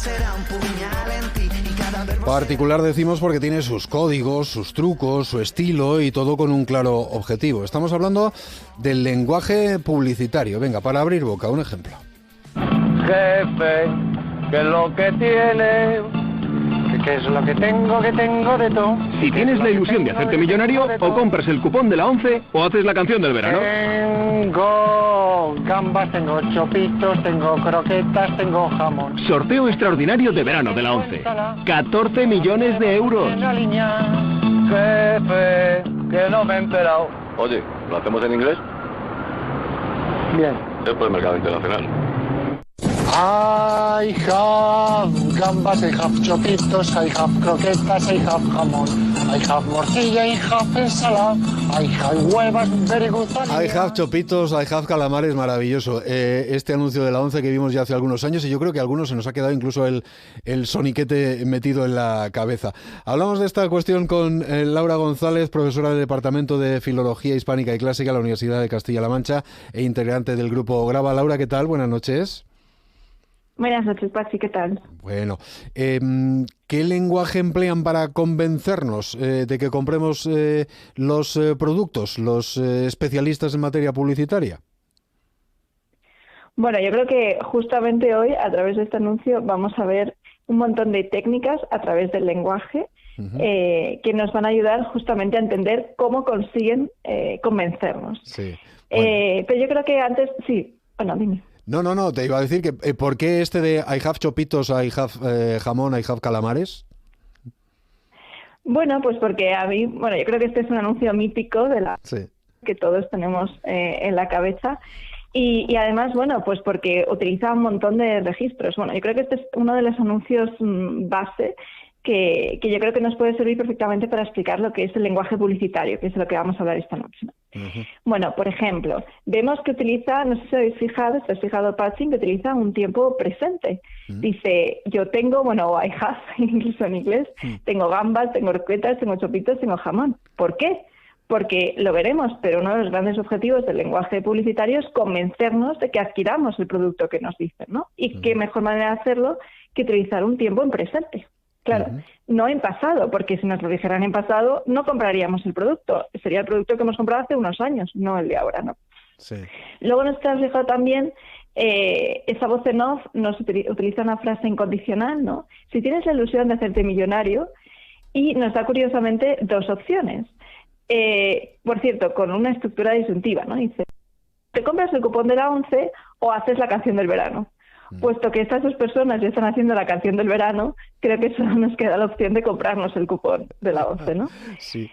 será un puñal en ti y cada verbo Particular decimos porque tiene sus códigos, sus trucos, su estilo y todo con un claro objetivo. Estamos hablando del lenguaje publicitario. Venga, para abrir boca, un ejemplo. Jefe, ¿qué es lo que tiene? ¿Qué es lo que tengo de todo? Si tienes la ilusión de hacerte millonario, o compras el cupón de la 11 o haces la canción del verano. Tengo gambas, tengo chopitos, tengo croquetas, tengo jamón. Sorteo extraordinario de verano de la 11. 14 millones de euros. Una línea. Jefe, que no me he enterado. Oye, ¿lo hacemos en inglés? Bien. Es por el mercado internacional. I have gambas, I have chopitos, I have croquetas, I have jamón, I have morcilla, I have ensalada, I have huevas, very good. I have chopitos, I have calamares, maravilloso. Este anuncio de la 11 que vimos ya hace algunos años y yo creo que a algunos se nos ha quedado incluso el soniquete metido en la cabeza. Hablamos de esta cuestión con Laura González, profesora del Departamento de Filología Hispánica y Clásica de la Universidad de Castilla-La Mancha e integrante del grupo Grava. Laura, ¿qué tal? Buenas noches. Buenas noches, Pachi, ¿qué tal? Bueno, ¿qué lenguaje emplean para convencernos de que compremos los productos, los especialistas en materia publicitaria? Bueno, yo creo que justamente hoy, a través de este anuncio, vamos a ver un montón de técnicas a través del lenguaje que nos van a ayudar justamente a entender cómo consiguen convencernos. Sí. Bueno. Pero yo creo que antes, sí, bueno, dime. No, te iba a decir que ¿por qué este de I have chopitos, I have jamón, I have calamares? Bueno, pues porque a mí, yo creo que este es un anuncio mítico de la que todos tenemos en la cabeza y además, pues porque utiliza un montón de registros. Bueno, yo creo que este es uno de los anuncios base que yo creo que nos puede servir perfectamente para explicar lo que es el lenguaje publicitario, que es de lo que vamos a hablar esta noche, ¿no? Uh-huh. Bueno, por ejemplo, vemos que utiliza, no sé si habéis fijado, Patsy, que utiliza un tiempo presente. Uh-huh. Dice, yo tengo, I have, incluso en inglés, tengo gambas, tengo croquetas, tengo chopitos, tengo jamón. ¿Por qué? Porque lo veremos, pero uno de los grandes objetivos del lenguaje publicitario es convencernos de que adquiramos el producto que nos dicen, ¿no? Y qué mejor manera de hacerlo que utilizar un tiempo en presente. Claro, no en pasado, porque si nos lo dijeran en pasado no compraríamos el producto. Sería el producto que hemos comprado hace unos años, no el de ahora, ¿no? Sí. Luego nos hemos fijado también, esa voz en off nos utiliza una frase incondicional, ¿no? Si tienes la ilusión de hacerte millonario, y nos da curiosamente dos opciones. Por cierto, con una estructura disyuntiva, ¿no? Dice, ¿te compras el cupón de la 11 o haces la canción del verano? Puesto que estas dos personas ya están haciendo la canción del verano, creo que solo nos queda la opción de comprarnos el cupón de la 11, ¿no? Sí.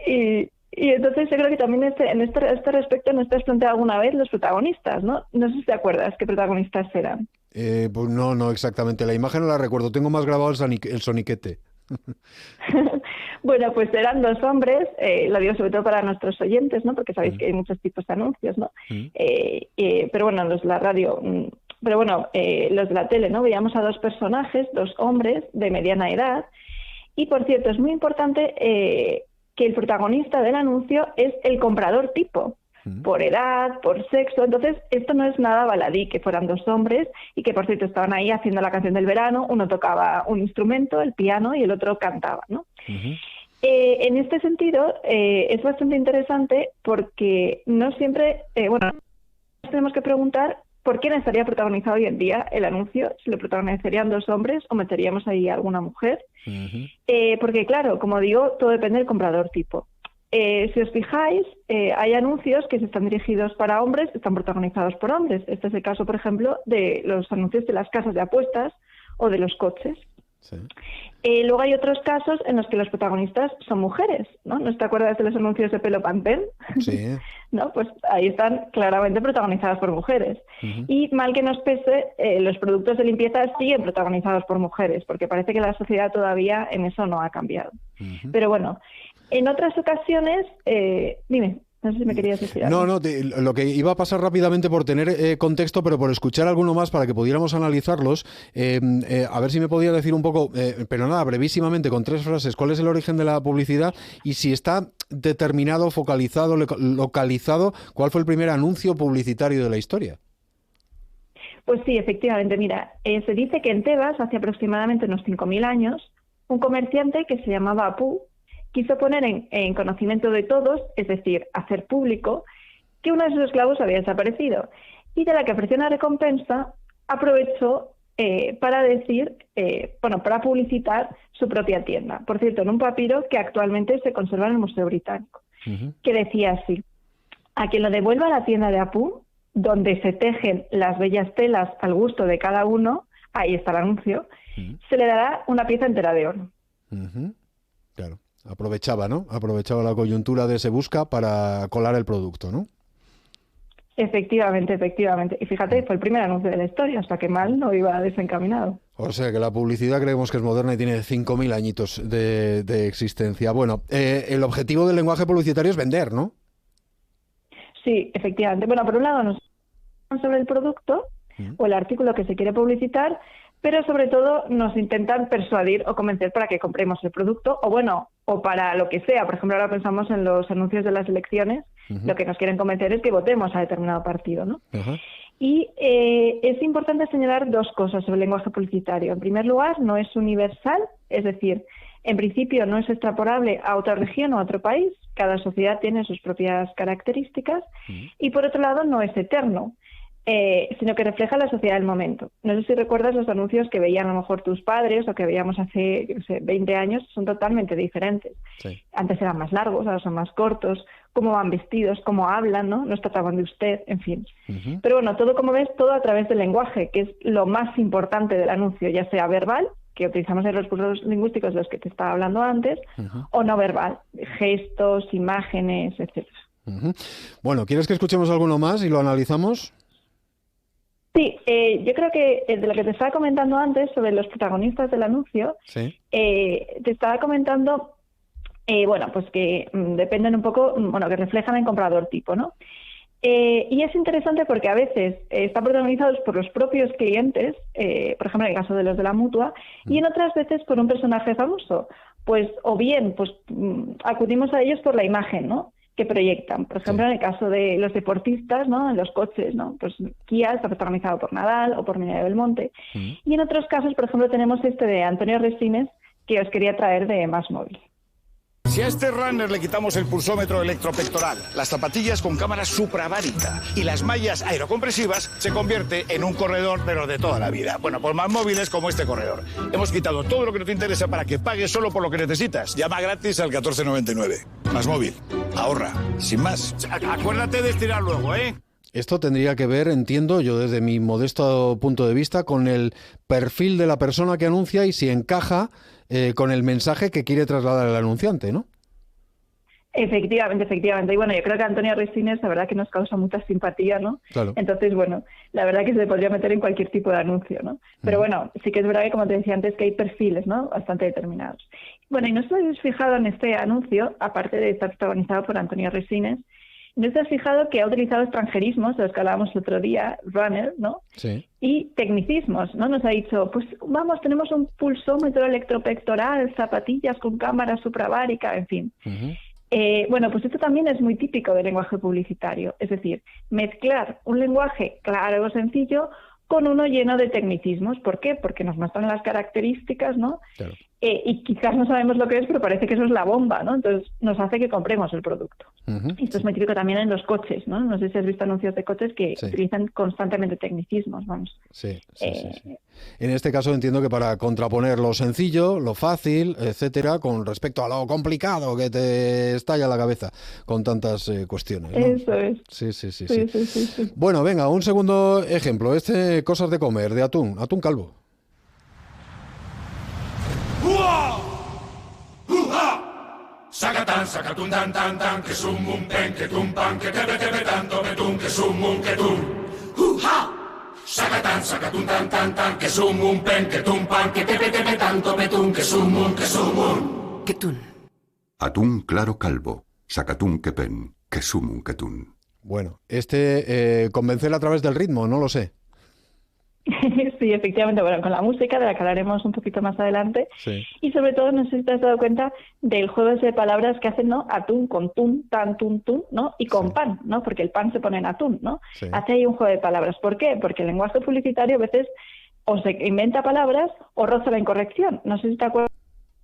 Y entonces yo creo que también en este respecto nos te has planteado alguna vez los protagonistas, ¿no? No sé si te acuerdas qué protagonistas eran. Pues no exactamente. La imagen no la recuerdo. Tengo más grabado el soniquete. Bueno, pues eran dos hombres, lo digo sobre todo para nuestros oyentes, ¿no? Porque sabéis que hay muchos tipos de anuncios, ¿no? Pero bueno, los de la radio... Pero bueno, los de la tele, ¿no? Veíamos a dos personajes, dos hombres de mediana edad. Y, por cierto, es muy importante que el protagonista del anuncio es el comprador tipo, por edad, por sexo. Entonces, esto no es nada baladí, que fueran dos hombres y que, por cierto, estaban ahí haciendo la canción del verano. Uno tocaba un instrumento, el piano, y el otro cantaba, ¿no? En este sentido, es bastante interesante porque no siempre... tenemos que preguntar ¿por quién estaría protagonizado hoy en día el anuncio? ¿Si lo protagonizarían dos hombres o meteríamos ahí a alguna mujer? Porque, claro, como digo, todo depende del comprador tipo. Si os fijáis, hay anuncios que se están dirigidos para hombres, están protagonizados por hombres. Este es el caso, por ejemplo, de los anuncios de las casas de apuestas o de los coches. Sí. Luego hay otros casos en los que los protagonistas son mujeres, ¿no? ¿No te acuerdas de los anuncios de Pelo Pantén? Sí. ¿No? Pues ahí están claramente protagonizadas por mujeres. Y mal que nos pese, los productos de limpieza siguen protagonizados por mujeres, porque parece que la sociedad todavía en eso no ha cambiado. Pero bueno, en otras ocasiones, dime. No sé si me querías decir algo. No, lo que iba a pasar rápidamente por tener contexto, pero por escuchar alguno más para que pudiéramos analizarlos, a ver si me podía decir un poco, pero nada, brevísimamente, con 3 frases, cuál es el origen de la publicidad y si está determinado, focalizado, localizado, cuál fue el primer anuncio publicitario de la historia. Pues sí, efectivamente. Mira, se dice que en Tebas, hace aproximadamente unos 5.000 años, un comerciante que se llamaba Apu quiso poner en conocimiento de todos, es decir, hacer público, que uno de sus esclavos había desaparecido. Y de la que ofreció una recompensa, aprovechó para decir, para publicitar su propia tienda. Por cierto, en un papiro que actualmente se conserva en el Museo Británico, que decía así: a quien lo devuelva a la tienda de Apu, donde se tejen las bellas telas al gusto de cada uno, ahí está el anuncio, se le dará una pieza entera de oro. Claro, aprovechaba, ¿no? Aprovechaba la coyuntura de Se Busca para colar el producto, ¿no? Efectivamente. Y fíjate, fue el primer anuncio de la historia, hasta que mal no iba desencaminado. O sea que la publicidad creemos que es moderna y tiene 5.000 añitos de existencia. Bueno, el objetivo del lenguaje publicitario es vender, ¿no? Sí, efectivamente. Bueno, por un lado nos sobre el producto o el artículo que se quiere publicitar, pero sobre todo nos intentan persuadir o convencer para que compremos el producto, o para lo que sea. Por ejemplo, ahora pensamos en los anuncios de las elecciones, lo que nos quieren convencer es que votemos a determinado partido, ¿no? Y es importante señalar dos cosas sobre el lenguaje publicitario. En primer lugar, no es universal, es decir, en principio no es extrapolable a otra región o a otro país, cada sociedad tiene sus propias características, y por otro lado no es eterno, sino que refleja la sociedad del momento. No sé si recuerdas los anuncios que veían a lo mejor tus padres o que veíamos hace 20 años, son totalmente diferentes. Sí. Antes eran más largos, ahora son más cortos, cómo van vestidos, cómo hablan, ¿no? Nos trataban de usted, en fin. Pero bueno, todo, como ves, todo a través del lenguaje, que es lo más importante del anuncio, ya sea verbal, que utilizamos en los recursos lingüísticos de los que te estaba hablando antes, o no verbal, gestos, imágenes, etcétera. Bueno, ¿quieres que escuchemos alguno más y lo analizamos? Sí, yo creo que de lo que te estaba comentando antes sobre los protagonistas del anuncio, te estaba comentando, pues que dependen un poco, que reflejan el comprador tipo, ¿no? Y es interesante porque a veces están protagonizados por los propios clientes, por ejemplo en el caso de los de la Mutua, y en otras veces por un personaje famoso, pues o bien pues acudimos a ellos por la imagen, ¿no?, que proyectan. Por ejemplo, en el caso de los deportistas, ¿no?, en los coches, ¿no?, pues Kia está protagonizado por Nadal o por Mireia Belmonte. Y en otros casos, por ejemplo, tenemos este de Antonio Resines, que os quería traer de MásMóvil. Si a este runner le quitamos el pulsómetro electropectoral, las zapatillas con cámara supravárica y las mallas aerocompresivas, se convierte en un corredor, pero de toda la vida. Bueno, pues MásMóvil es como este corredor. Hemos quitado todo lo que no te interesa para que pagues solo por lo que necesitas. Llama gratis al 1499. MásMóvil. Ahorra. Sin más. Acuérdate de estirar luego, ¿eh? Esto tendría que ver, entiendo yo desde mi modesto punto de vista, con el perfil de la persona que anuncia y si encaja con el mensaje que quiere trasladar el anunciante, ¿no? Efectivamente. Y bueno, yo creo que Antonio Resines, la verdad que nos causa mucha simpatía, ¿no? Claro. Entonces, bueno, la verdad que se podría meter en cualquier tipo de anuncio, ¿no? Pero bueno, sí que es verdad que, como te decía antes, que hay perfiles, ¿no?, bastante determinados. Bueno, y no os habéis fijado en este anuncio, aparte de estar protagonizado por Antonio Resines, ¿no te has fijado que ha utilizado extranjerismos, de los que hablábamos el otro día, runner, ¿no? Sí. Y tecnicismos, ¿no? Nos ha dicho, pues vamos, tenemos un pulsómetro electropectoral, zapatillas con cámara supravárica, en fin. Pues esto también es muy típico del lenguaje publicitario, es decir, mezclar un lenguaje claro o sencillo con uno lleno de tecnicismos. ¿Por qué? Porque nos muestran las características, ¿no? Claro. Y quizás no sabemos lo que es, pero parece que eso es la bomba, ¿no? Entonces nos hace que compremos el producto. Esto es muy típico también en los coches, ¿no? No sé si has visto anuncios de coches que utilizan constantemente tecnicismos, vamos. Sí. En este caso entiendo que para contraponer lo sencillo, lo fácil, etcétera, con respecto a lo complicado que te estalla la cabeza con tantas cuestiones, ¿no? Eso es. Sí. Bueno, venga, un segundo ejemplo. Cosas de comer, de atún calvo. Sacatán, sacatún, tan, tan, tan, que sum, un pen, que tum, pan, que tebe, tanto, betún, que sum, un, que tum. Sacatán, sacatún, tan, tan, tan, que sum, un pen, que tum, pan, que tebe, tanto, betún, que sum, un, que sum, un. Que tun. Atún claro calvo, sacatún, que pen, que sum, un, que tun. Bueno, convencer a través del ritmo, no lo sé. Sí, efectivamente, bueno, con la música, de la que hablaremos un poquito más adelante. Sí. Y sobre todo, no sé si te has dado cuenta del juego ese de palabras que hacen, ¿no? Atún con tun, tan, tun, tun, ¿no? Y con pan, ¿no? Porque el pan se pone en atún, ¿no? Sí. Hace ahí un juego de palabras. ¿Por qué? Porque el lenguaje publicitario a veces o se inventa palabras o roza la incorrección. No sé si te acuerdas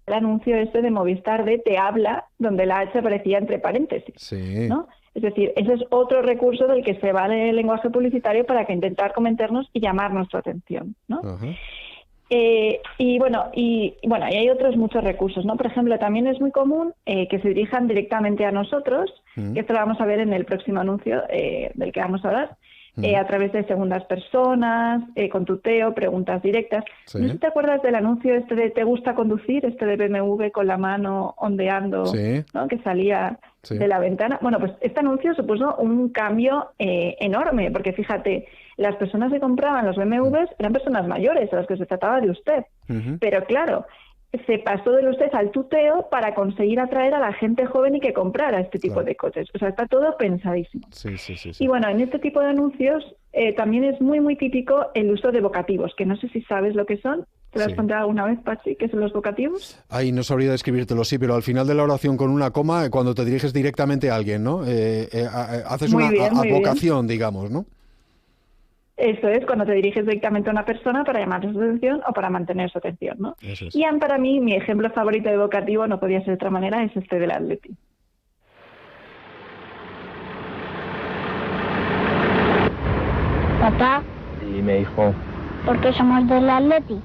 del anuncio este de Movistar de Te habla, donde la H aparecía entre paréntesis, Sí. ¿no? Es decir, ese es otro recurso del que se vale el lenguaje publicitario para que intentar comentarnos y llamar nuestra atención, ¿no? Ajá. Y hay otros muchos recursos, ¿no? Por ejemplo, también es muy común que se dirijan directamente a nosotros, que esto lo vamos a ver en el próximo anuncio del que vamos a hablar, a través de segundas personas, con tuteo, preguntas directas. Sí. ¿No sé si te acuerdas del anuncio este de ¿te gusta conducir? Este de BMW con la mano ondeando, Sí. ¿no? Que salía Sí. de la ventana. Bueno, pues este anuncio supuso un cambio enorme, porque fíjate, las personas que compraban los BMWs eran personas mayores, a las que se trataba de usted. Ujú. Pero claro, se pasó del usted al tuteo para conseguir atraer a la gente joven y que comprara este tipo Claro. de coches. O sea, está todo pensadísimo. Sí. Y bueno, en este tipo de anuncios también es muy, muy típico el uso de vocativos, que no sé si sabes lo que son. ¿Te lo has Sí. contado alguna vez, Pachi, qué son los vocativos? Ay, no sabría describírtelo, sí, pero al final de la oración con una coma, cuando te diriges directamente a alguien, ¿no? Haces Muy una bien, muy bien. advocación, digamos, ¿no? Eso es, cuando te diriges directamente a una persona para llamar su atención o para mantener su atención, ¿no? Eso es. Y para mí, mi ejemplo favorito de vocativo, no podía ser de otra manera, es este del Atleti. Papá, Dime, hijo. ¿por qué somos del Atleti?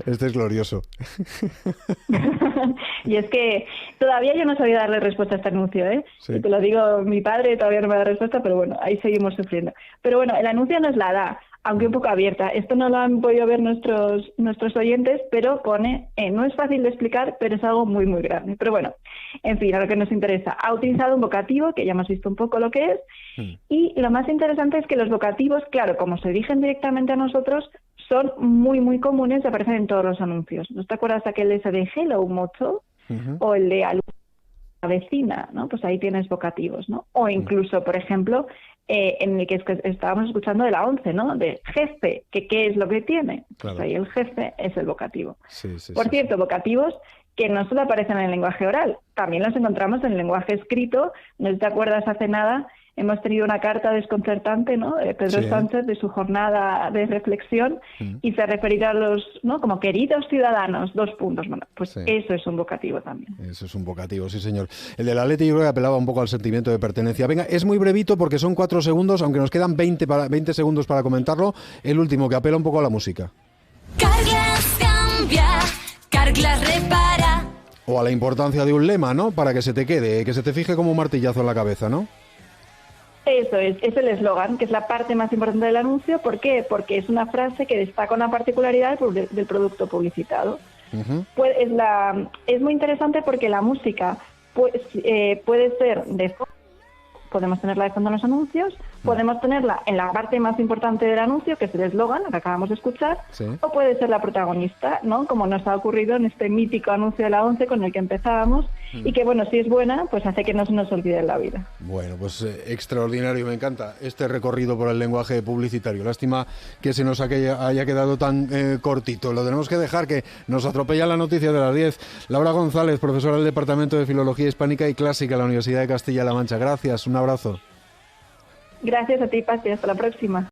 Este es glorioso. Y es que todavía yo no sabía darle respuesta a este anuncio, ¿eh? Sí. Y te lo digo, mi padre todavía no me da respuesta, pero bueno, ahí seguimos sufriendo. Pero bueno, el anuncio nos la da, aunque un poco abierta. Esto no lo han podido ver nuestros oyentes, pero pone, no es fácil de explicar, pero es algo muy, muy grande. Pero bueno, en fin, a lo que nos interesa. Ha utilizado un vocativo, que ya hemos visto un poco lo que es, y lo más interesante es que los vocativos, claro, como se dirigen directamente a nosotros, son muy, muy comunes y aparecen en todos los anuncios. ¿No te acuerdas de aquel ese de Hello Mocho? O el de la vecina, ¿no? Pues ahí tienes vocativos, ¿no? O incluso, por ejemplo, en el que estábamos escuchando de la 11, ¿no? De jefe, que ¿qué es lo que tiene? Claro. Pues ahí el jefe es el vocativo. Sí, Por cierto, vocativos que no solo aparecen en el lenguaje oral, también los encontramos en el lenguaje escrito. No sé si te acuerdas, hace nada hemos tenido una carta desconcertante, ¿no? De Pedro Sí. Sánchez, de su jornada de reflexión, y se referirá a los, ¿no? Como queridos ciudadanos, 2 puntos. Bueno, pues Sí. eso es un vocativo también. Eso es un vocativo, sí señor. El del Atleti yo creo que apelaba un poco al sentimiento de pertenencia. Venga, es muy brevito porque son 4 segundos, aunque nos quedan 20 segundos para comentarlo. El último, que apela un poco a la música. Carglass cambia, Carglass repara. O a la importancia de un lema, ¿no? Para que se te quede, que se te fije como un martillazo en la cabeza, ¿no? Eso es el eslogan, que es la parte más importante del anuncio. ¿Por qué? Porque es una frase que destaca una particularidad del producto publicitado. Pues es muy interesante porque la música puede ser de fondo, podemos tenerla de fondo en los anuncios, podemos tenerla en la parte más importante del anuncio, que es el eslogan, lo que acabamos de escuchar, Sí. o puede ser la protagonista, ¿no? Como nos ha ocurrido en este mítico anuncio de la 11 con el que empezábamos, y que, bueno, si es buena, pues hace que no se nos olvide en la vida. Bueno, pues extraordinario, me encanta este recorrido por el lenguaje publicitario. Lástima que se nos haya quedado tan cortito. Lo tenemos que dejar, que nos atropella la noticia de las 10. Laura González, profesora del Departamento de Filología Hispánica y Clásica de la Universidad de Castilla-La Mancha. Gracias, un abrazo. Gracias a ti, Pati, hasta la próxima.